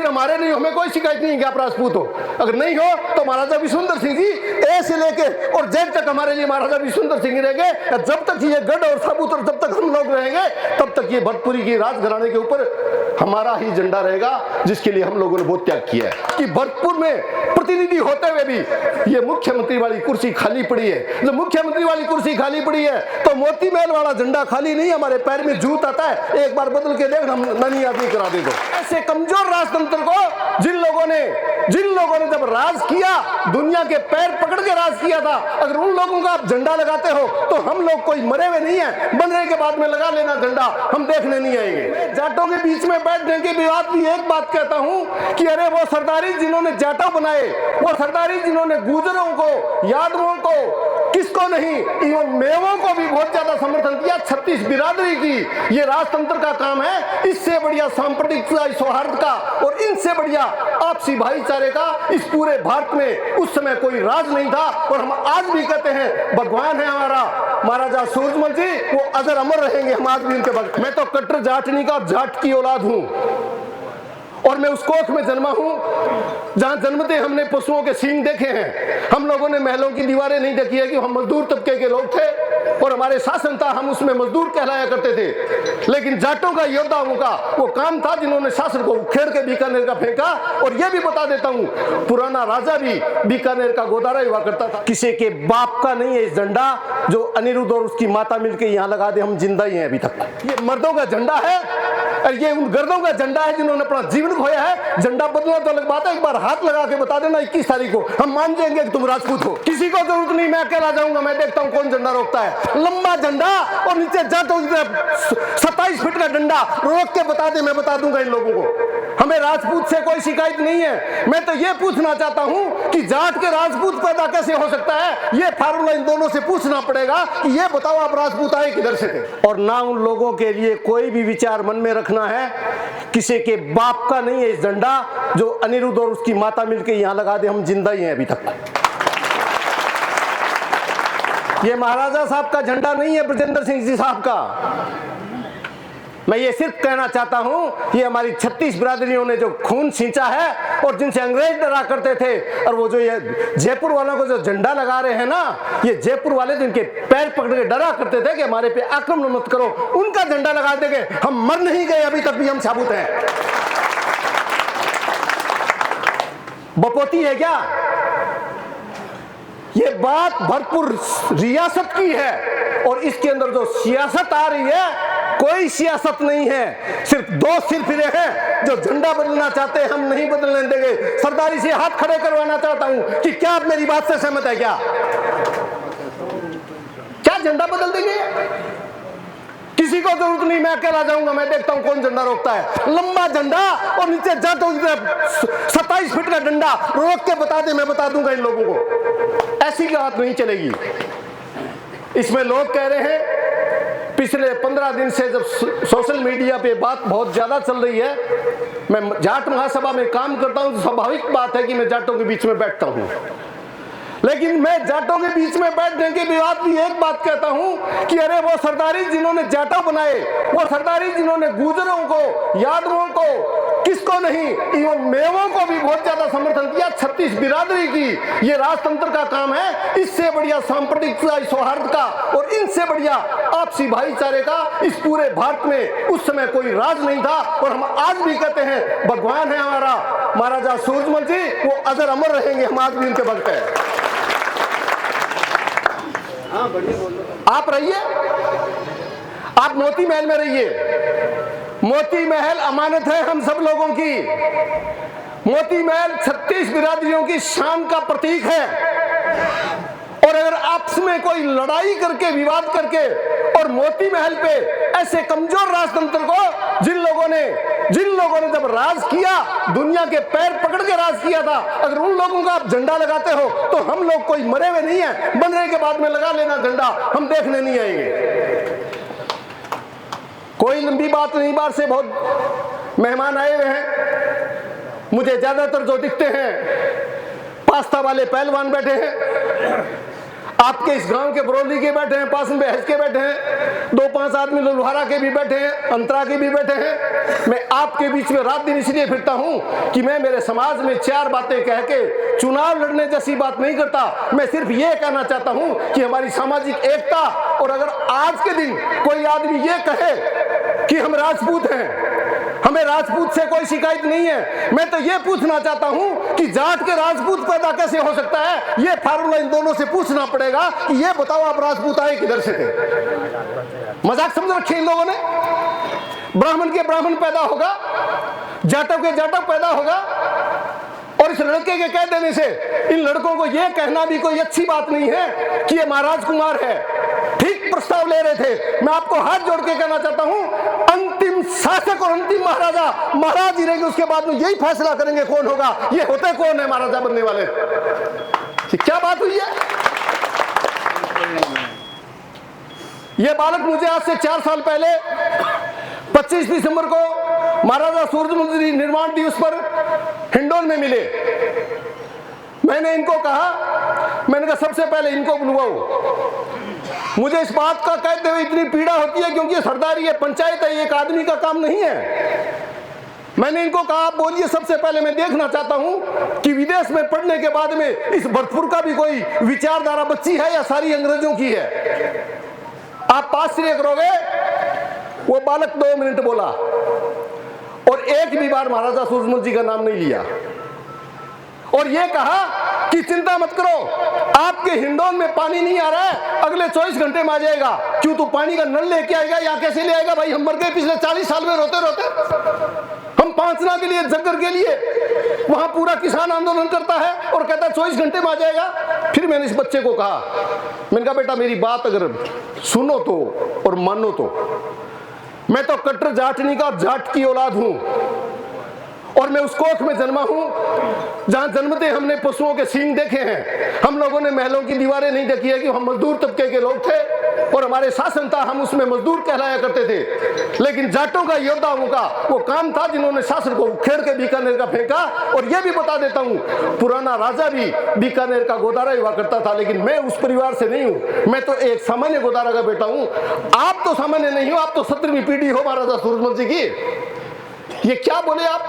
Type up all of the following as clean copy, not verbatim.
फिर हमारे नहीं, हमें कोई शिकायत नहीं है कि आप राजपूत हो। अगर नहीं हो तो महाराजा विशुंदर सिंह जी ए से लेके और जेड तक हमारे लिए महाराजा विशुंदर सिंह रहेंगे। जब तक ये गढ़ और साबूत और जब तक हम लोग रहेंगे तब तक ये भरतपुरी की राजघराने के ऊपर हमारा ही झंडा रहेगा, जिसके लिए हम लोगों ने बहुत त्याग किया है। कि भरतपुर में प्रतिनिधि होते हुए भी ये मुख्यमंत्री वाली कुर्सी खाली पड़ी है। जब मुख्यमंत्री वाली कुर्सी खाली पड़ी है तो मोती महल वाला झंडा खाली नहीं, हमारे पैर में जूत आता है, एक बार बदल के देख, हम ननी आदमी करा दे दो। ऐसे कमजोर राजतंत्र को जिन लोगों ने जब राज किया, दुनिया के पैर पकड़ के राज किया था, अगर उन लोगों का आप झंडा लगाते हो तो हम लोग कोई मरे हुए नहीं है, बनने के बाद में लगा लेना झंडा, हम देखने नहीं आएंगे। जाटों के बीच में बैठने के बाद भी एक बात कहता हूं कि अरे वो सरदारी जिन्होंने जाटो बनाए, वो सरदारी जिन्होंने गुजरों को, यादवों को, किसको नहीं, इवन मेवों को भी बहुत ज्यादा समर्थन किया, 36 बिरादरी की। ये राजतंत्र का काम है। इससे बढ़िया सांप्रदायिक सौहार्द का और इनसे बढ़िया आपसी भाईचारे का इस पूरे भारत में उस समय कोई राज नहीं था। और हम आज भी कहते हैं भगवान है हमारा महाराजा सूरजमल जी, वो अजर अमर रहेंगे, हम आज भी उनके भक्त। मैं तो कट्टर जाटनी का जाट की औलाद हूं और मैं उस कोख में जन्मा हूं जहां जन्मते हमने पशुओं के सींग देखे हैं। हम लोगों ने महलों की दीवारें नहीं देखी है कि हम मजदूर तबके के लोग थे और हमारे शासन था, हम उसमें मजदूर कहलाया करते थे। लेकिन जाटों का, योद्धाओं का वो काम था जिन्होंने शासन को उखेड़ के बीकानेर का फेंका। और ये भी बता देता हूं, पुराना राजा भी बीकानेर का गोदारा हुआ करता था। किसी के बाप का नहीं है इस झंडा जो अनिरुद्ध और उसकी माता मिलकर यहाँ लगा दे, हम जिंदा ही हैं अभी तक। ये मर्दों का झंडा है और ये उन गर्दों का झंडा है जिन्होंने अपना जीवन खोया है। झंडा बदलना तो अलग बात है, एक बार हाथ लगा के बता देना 21 तारीख को, हम मान जाएंगे कि तुम राजपूत हो। किसी को जरूरत नहीं, मैं अकेला जाऊंगा, मैं देखता हूं कौन झंडा रोकता है। लंबा झंडा और नीचे जाटों 27 फीट का डंडा रोक के बता दे, मैं बता दूंगा इन लोगों को। हमें राजपूत से कोई शिकायत नहीं है। मैं तो ये पूछना चाहता हूं कि जाट के राजपूत पैदा कैसे हो सकता है, ये फार्मूला इन दोनों से पूछना पड़ेगा कि ये बताओ आप राजपूत आए किधर से थे। और ना उन लोगों के लिए कोई भी विचार मन में रखना है, किसी के बाप का नहीं है इस झंडा जो अनिरुद्ध और उसकी माता मिलकर यहां लगा दे, हम जिंदा ही हैं अभी तक। ये महाराजा साहब का झंडा नहीं है, ब्रजेंद्र सिंह जी साहब का। मैं ये सिर्फ कहना चाहता हूं, ये हमारी 36 बिरादरियों ने जो खून सींचा है और जिनसे अंग्रेज डरा करते थे, और वो जो ये जयपुर वालों को जो झंडा लगा रहे हैं ना, ये जयपुर वाले जिनके पैर पकड़ के डरा करते थे कि हमारे पे आक्रमण मत करो, उनका झंडा लगा देंगे। हम मर नहीं गए, अभी तक भी हम साबुत हैं। बपोती है क्या? ये बात भरतपुर रियासत की है और इसके अंदर जो सियासत आ रही है, कोई सियासत नहीं है, सिर्फ दो सिरफिरे हैं जो झंडा बदलना चाहते हैं, हम नहीं बदलने देंगे। सरदारी से हाथ खड़े करवाना चाहता हूं कि क्या आप मेरी बात से सहमत है? क्या झंडा बदल देंगे? किसी को जरूरत नहीं, मैं अकेला जाऊंगा, मैं देखता हूं कौन झंडा रोकता है। लंबा झंडा और नीचे जाटों 27 फीट का डंडा रोक के बता दे, मैं बता दूंगा इन लोगों को। ऐसी बात नहीं चलेगी। इसमें लोग कह रहे हैं, पिछले 15 दिन से जब सोशल मीडिया पे बात बहुत ज्यादा चल रही है, मैं जाट महासभा में काम करता हूं तो स्वाभाविक बात है कि मैं जाटों के बीच में बैठता हूं। लेकिन मैं जाटों के बीच में बैठने के बाद भी एक बात कहता हूं कि अरे वो सरदारी जिन्होंने जाटो बनाए, वो सरदारी जिन्होंने गुजरों को, यादवों को, किसको नहीं, इवन मेवों को भी बहुत ज्यादा समर्थन किया, 36 बिरादरी की। ये राजतंत्र का काम है। इससे बढ़िया सांप्रदायिक सौहार्द का और इनसे बढ़िया आपसी भाईचारे का इस पूरे भारत में उस समय कोई राज नहीं था। और हम आज भी कहते हैं भगवान है हमारा महाराजा सूरजमल जी, वो अजर अमर रहेंगे, हम आज भी उनके भक्त हैं। आप रहिए, आप मोती महल में रहिए। मोती महल अमानत है हम सब लोगों की। मोती महल 36 बिरादरियों की शान का प्रतीक है। और अगर आपस में कोई लड़ाई करके, विवाद करके और मोती महल पे ऐसे कमजोर राजतंत्र को जिन लोगों ने जब राज किया, दुनिया के पैर पकड़ के राज किया था, अगर उन लोगों का आप झंडा लगाते हो तो हम लोग कोई मरे हुए नहीं है, बनने के बाद में लगा लेना झंडा, हम देखने नहीं आएंगे। कोई लंबी बात नहीं, बाहर से बहुत मेहमान आए हुए हैं। मुझे ज्यादातर जो दिखते हैं पास्ता वाले पहलवान बैठे हैं। आपके इस गांव के बरौली के बैठे हैं, पास में बहस के बैठे हैं, 2-5 आदमी लोहारा के भी बैठे हैं, अंतरा के भी बैठे हैं। मैं आपके बीच में रात दिन इसलिए फिरता हूं कि मैं मेरे समाज में 4 बातें कह के चुनाव लड़ने जैसी बात नहीं करता। मैं सिर्फ ये कहना चाहता हूं कि हमारी सामाजिक एकता, और अगर आज के दिन कोई आदमी ये कहे कि हम राजपूत हैं, हमें राजपूत से कोई शिकायत नहीं है, मैं तो ये पूछना चाहता हूं कि जाट के राजपूत पैदा कैसे हो सकता है? ये फार्मूला इन दोनों से पूछना पड़ेगा कि ये बताओ आप राजपूत आए किधर से थे? मजाक समझ रखे इन लोगों ने। ब्राह्मण के ब्राह्मण पैदा होगा, जाटव के जाटव पैदा होगा, और इस लड़के के कह देने से इन लड़कों को यह कहना भी कोई अच्छी बात नहीं है कि ये महाराज कुमार है। ठीक प्रस्ताव ले रहे थे। मैं आपको हाथ जोड़ के कहना चाहता हूं, अंतिम शासक और अंतिम महाराजा महाराज ही रहेंगे, उसके बाद में यही फैसला करेंगे कौन होगा, ये होते कौन है महाराजा बनने वाले। क्या बात हुई है? ये बालक मुझे आज से 4 साल पहले 25 दिसंबर को महाराजा सूरजमल निर्माण दिवस पर हिंडौन में मिले। मैंने इनको कहा, मैंने कहा सबसे पहले इनको बुलवाओ। मुझे इस बात का कहते हुए इतनी पीड़ा होती है क्योंकि ये सरदारी है, पंचायत है, एक आदमी का काम नहीं है। मैंने इनको कहा आप बोलिए, सबसे पहले मैं देखना चाहता हूं कि विदेश में पढ़ने के बाद में इस भरतपुर का भी कोई विचारधारा बच्ची है या सारी अंग्रेजों की है? आप पास से करोगे? वो बालक 2 मिनट बोला और एक भी बार महाराजा सूरजमल जी का नाम नहीं लिया, और ये कहा कि चिंता मत करो, आपके हिंडौन में पानी नहीं आ रहा है, अगले 24 घंटे में आ जाएगा। क्यों, तू पानी का नल लेके आएगा या कैसे ले आएगा? भाई हम मर गए पिछले 40 साल में रोते रोते। हम पांचना के लिए, जग्गर के लिए वहां पूरा किसान आंदोलन करता है और कहता है 24 घंटे में आ जाएगा। फिर मैंने इस बच्चे को कहा, मैंने कहा बेटा मेरी बात अगर सुनो तो और मानो तो, मैं तो कट्टर जाटनी का जाट की औलाद हूं, और मैं उस कोख में जन्मा हूं जहां जन्मते हमने पशुओं के सींग देखे हैं। हम लोगों ने महलों की दीवारें नहीं देखी है कि हम मजदूर तबके के लोग थे और हमारे शासन था, हम उसमें मजदूर कहलाया करते थे। लेकिन जाटों का, योद्धाओं का वो काम था जिन्होंने शासन को उखेड़ के बीकानेर का फेंका। और ये भी बता देता हूं, पुराना राजा भी बीकानेर का गोदारा हुआ करता था, लेकिन मैं उस परिवार से नहीं हूं, मैं तो एक सामान्य गोदारा का बेटा हूं। आप तो सामान्य नहीं हो, आप तो 17वीं पीढ़ी हो महाराजा सूरजमल जी की। ये क्या बोले आप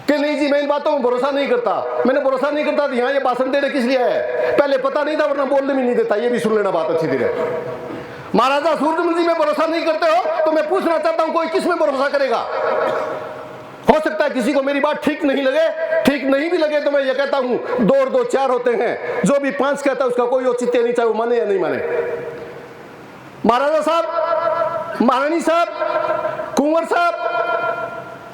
कि नहीं जी मैं इन बातों में भरोसा नहीं करता। मैंने भरोसा नहीं करता तो यहाँ ये भाषण देने किस लिए है? पहले पता नहीं था, वरना बोलने भी नहीं देता। ये भी सुन लेना बात अच्छी तरह। महाराजा सूरजमल जी में भरोसा नहीं करते हो तो मैं पूछना चाहता हूं कोई किस में भरोसा करेगा? हो सकता है किसी को मेरी बात ठीक नहीं लगे, ठीक नहीं भी लगे तो मैं ये कहता हूं 2 और 2 4 होते हैं। जो भी 5 कहता है उसका कोई औचित्य नहीं, चाहे वो माने या नहीं माने। महाराजा साहब, महारानी साहब, कुंवर साहब,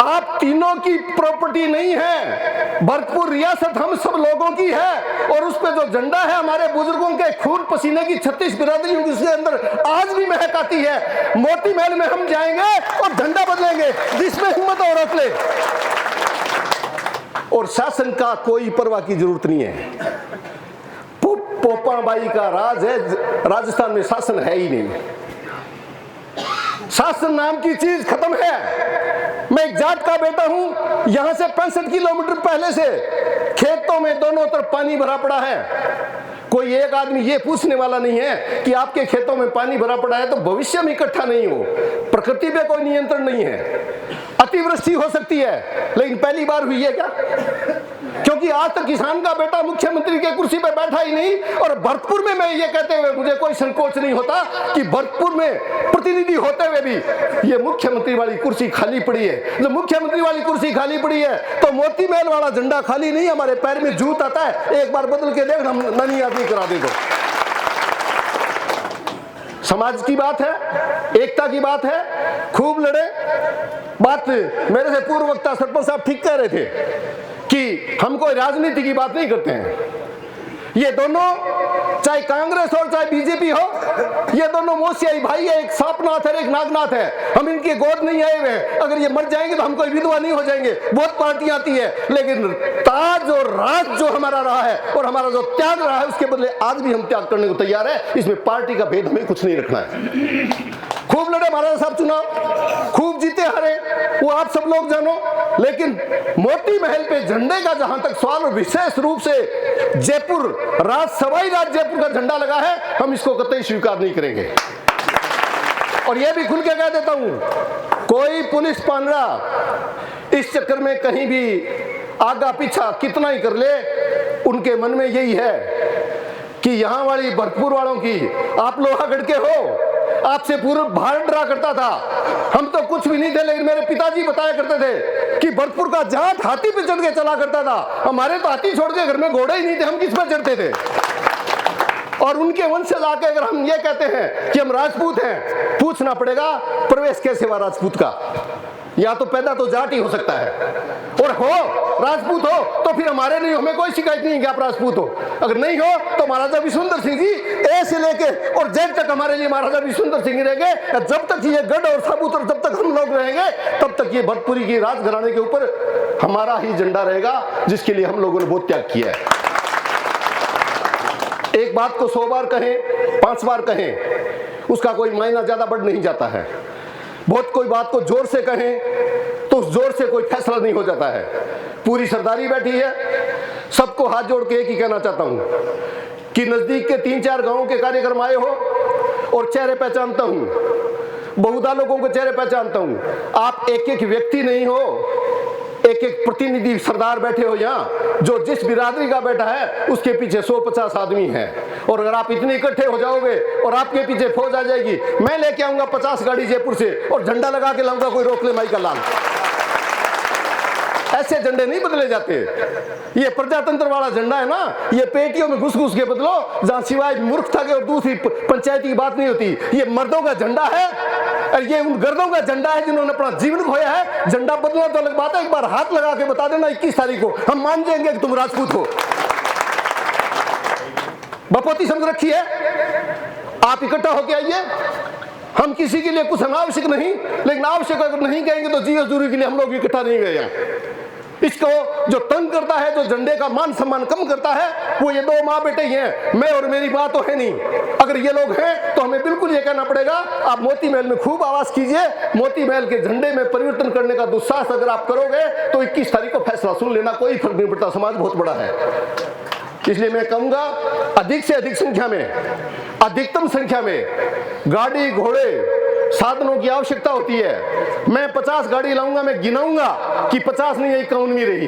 आप तीनों की प्रॉपर्टी नहीं है, भरतपुर रियासत हम सब लोगों की है। और उस पे जो झंडा है हमारे बुजुर्गों के खून पसीने की 36 बिरादरियों की उसके अंदर आज भी महक आती है। मोती महल में हम जाएंगे और झंडा बदलेंगे, जिसमें हिम्मत और हौसले और शासन का कोई परवाह की जरूरत नहीं है। पोपाबाई का राज है, राजस्थान में शासन है ही नहीं। शासन नाम की चीज खत्म है। मैं एक जाट का बेटा हूं, यहां से 65 किलोमीटर पहले से खेतों में दोनों तरफ पानी भरा पड़ा है। कोई एक आदमी ये पूछने वाला नहीं है कि आपके खेतों में पानी भरा पड़ा है तो भविष्य में इकट्ठा नहीं हो। प्रकृति पे कोई नियंत्रण नहीं है, अतिवृष्टि हो सकती है, लेकिन पहली बार हुई है क्या? क्योंकि आज तक किसान का बेटा मुख्यमंत्री के कुर्सी पे बैठा ही नहीं। और भरतपुर में मैं ये कहते हुए मुझे कोई संकोच नहीं होता कि भरतपुर में प्रतिनिधि होते हुए भी ये मुख्यमंत्री वाली कुर्सी खाली पड़ी है। जब मुख्यमंत्री वाली कुर्सी खाली पड़ी है तो मोती महल वाला झंडा खाली नहीं, हमारे पैर में जूत आता है। एक बार बदल के देख, हम ननी आदमी करा दे दो। समाज की बात है, एकता की बात है, खूब लड़े। बात मेरे से पूर्व वक्ता सरपंच साहब ठीक कह रहे थे कि हम कोई राजनीति की बात नहीं करते हैं। ये दोनों, चाहे कांग्रेस और चाहे बीजेपी हो, ये दोनों मोसियाई भाई है। एक सांपनाथ है, एक नागनाथ है। हम इनके गोद नहीं आए हुए हैं। अगर ये मर जाएंगे तो हम कोई विधवा नहीं हो जाएंगे। बहुत पार्टियां आती है, लेकिन ताज और राज जो हमारा रहा है और हमारा जो त्याग रहा है, उसके बदले आज भी हम त्याग करने को तैयार है। इसमें पार्टी का भेद हमें कुछ नहीं रखना है। खूब लड़े महाराजा साहब चुनाव, खूब जीते हारे, वो आप सब लोग जानो। लेकिन मोती महल पे झंडे का जहां तक सवाल, विशेष रूप से जयपुर सवाई राज जयपुर का झंडा लगा है, हम इसको कतई स्वीकार नहीं करेंगे। और यह भी खुल के कह देता हूं, कोई पुलिस पांडा इस चक्कर में कहीं भी आगा पीछा कितना ही कर ले, उनके मन में यही है कि यहां वाली भरतपुर वालों की, आप लोहागढ़ के हो, आपसे पूरा भारत डरा करता था। हम तो कुछ भी नहीं थे, लेकिन मेरे पिताजी बताया करते थे कि भरतपुर का जाट हाथी पे चढ़ के चला करता था। हमारे तो हाथी छोड़ के घर में घोड़े ही नहीं थे, हम किस पर चढ़ते थे। और उनके वंशज आके अगर हम ये कहते हैं कि हम राजपूत हैं, पूछना पड़ेगा प्रवेश कैसे हुआ राजपूत का। या तो पैदा तो जाट ही हो सकता है, और हो राजपूत हो तो फिर हमारे नहीं, हमें कोई शिकायत नहीं है कि आप राजपूत हो। अगर नहीं हो तो महाराजा विशुंदर सिंह जी ए से लेके और जेड तक हमारे लिए महाराजा विशुंदर सिंह रहेंगे। जब तक ये गढ़ और साबूत और जब तक हम लोग रहेंगे, तब तक ये भरतपुरी की राजघराने के ऊपर हमारा ही झंडा रहेगा, जिसके लिए हम लोगों ने बहुत त्याग किया है। एक बात को 100 बार कहें, 5 बार कहें, उसका कोई मायना ज्यादा बढ़ नहीं जाता है। बहुत कोई बात को जोर से कहें तो उस जोर से कोई फैसला नहीं हो जाता है। पूरी सरदारी बैठी है, सबको हाथ जोड़ के एक ही कहना चाहता हूं कि नजदीक के 3-4 गांवों के कार्यक्रम आए हो और चेहरे पहचानता हूं, बहुधा लोगों के चेहरे पहचानता हूं। आप एक एक व्यक्ति नहीं हो, एक एक प्रतिनिधि सरदार बैठे हो यहाँ, जो जिस बिरादरी का बैठा है उसके पीछे 150 आदमी हैं। और अगर आप इतने इकट्ठे हो जाओगे और आपके पीछे फौज आ जाएगी, मैं लेके आऊंगा 50 गाड़ी जयपुर से और झंडा लगा के लाऊंगा, कोई रोक ले माई का लाल। ऐसे झंडे नहीं बदले जाते। ये प्रजातंत्र वाला झंडा है ना, ये पेटियों में घुस घुस के बदलो, जहां सिवाय मूर्खता के और दूसरी पंचायती की बात नहीं होती। ये मर्दों का झंडा है और ये उन गर्दों का झंडा है जिन्होंने अपना जीवन खोया है। झंडा बदलना तो अलग बात है, एक बार हाथ लगा के बता देना 21 तारीख को, हम मान जाएंगे कि तुम राजपूत हो। बपोती समझ रखी है, आप इकट्ठा होके आइए। हम किसी के लिए कुछ अनावश्यक नहीं, लेकिन आवश्यक अगर नहीं कहेंगे तो जीवन जरूरी के लिए हम लोग इकट्ठा नहीं गए हैं। इसको जो तंग करता है, जो झंडे का मान सम्मान कम करता है, वो ये 2 माँ बेटे ही हैं, मैं और मेरी बात तो है नहीं। अगर ये लोग हैं तो हमें बिल्कुल ये कहना पड़ेगा, आप मोती महल में खूब आवाज कीजिए। मोती महल के झंडे में परिवर्तन करने का दुस्साहस अगर आप करोगे तो 21 तारीख को फैसला सुन लेना, कोई फर्क नहीं पड़ता, समाज बहुत बड़ा है। इसलिए मैं कहूंगा अधिक से अधिक संख्या में, अधिकतम संख्या में गाड़ी घोड़े साधनों की आवश्यकता होती है। मैं 50 गाड़ी लाऊंगा, मैं गिनाऊंगा कि 50 नहीं 51 रही।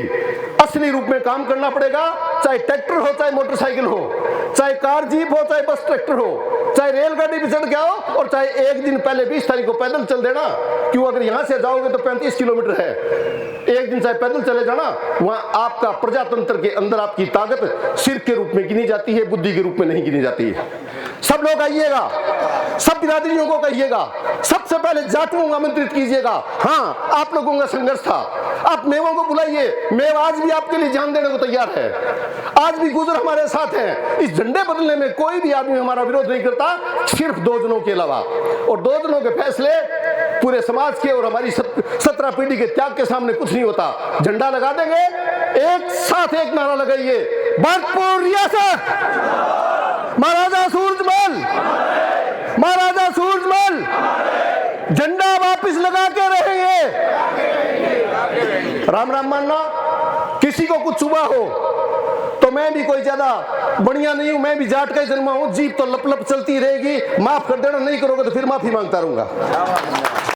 असली रूप में काम करना पड़ेगा, चाहे ट्रैक्टर हो, चाहे मोटरसाइकिल हो, चाहे कार जीप हो, चाहे बस ट्रैक्टर हो, चाहे रेलगाड़ी भी चढ़ के आओ, और चाहे एक दिन पहले 20 तारीख को पैदल चल देना। क्यों, अगर यहां से जाओगे तो 35 किलोमीटर है, एक दिन चाहे पैदल चले जाना। वहां आपका प्रजातंत्र के अंदर आपकी ताकत सिर के रूप में गिनी जाती है, बुद्धि के रूप में नहीं गिनी जाती है। सब लोग आइएगा, सब बिरादरियों को कहिएगा, सबसे पहले जाटों को आमंत्रित कीजिएगा। हाँ, आप लोगों का संघर्ष था, आप मेवों को बुलाइए, मेव आज भी आपके लिए जान देने को तैयार है। आज भी गुजर हमारे साथ है। इस झंडे बदलने में कोई भी आदमी हमारा विरोध नहीं करता, सिर्फ 2 जनों के अलावा। और 2 जनों के फैसले पूरे समाज के और हमारी 17 पीढ़ी के त्याग के सामने कुछ नहीं होता। झंडा लगा देंगे, एक साथ एक नारा लगाइए, भरतपुर रियासत, महाराजा सूरजमल, महाराजा सूरजमल, झंडा वापस लगा के रहेंगे। राम राम मानना। किसी को कुछ चुभा हो तो मैं भी कोई ज्यादा बढ़िया नहीं हूं, मैं भी जाट का ही जन्मा हूं, जीप तो लप लप चलती रहेगी। माफ कर देना, नहीं करोगे तो फिर माफी मांगता रहूंगा।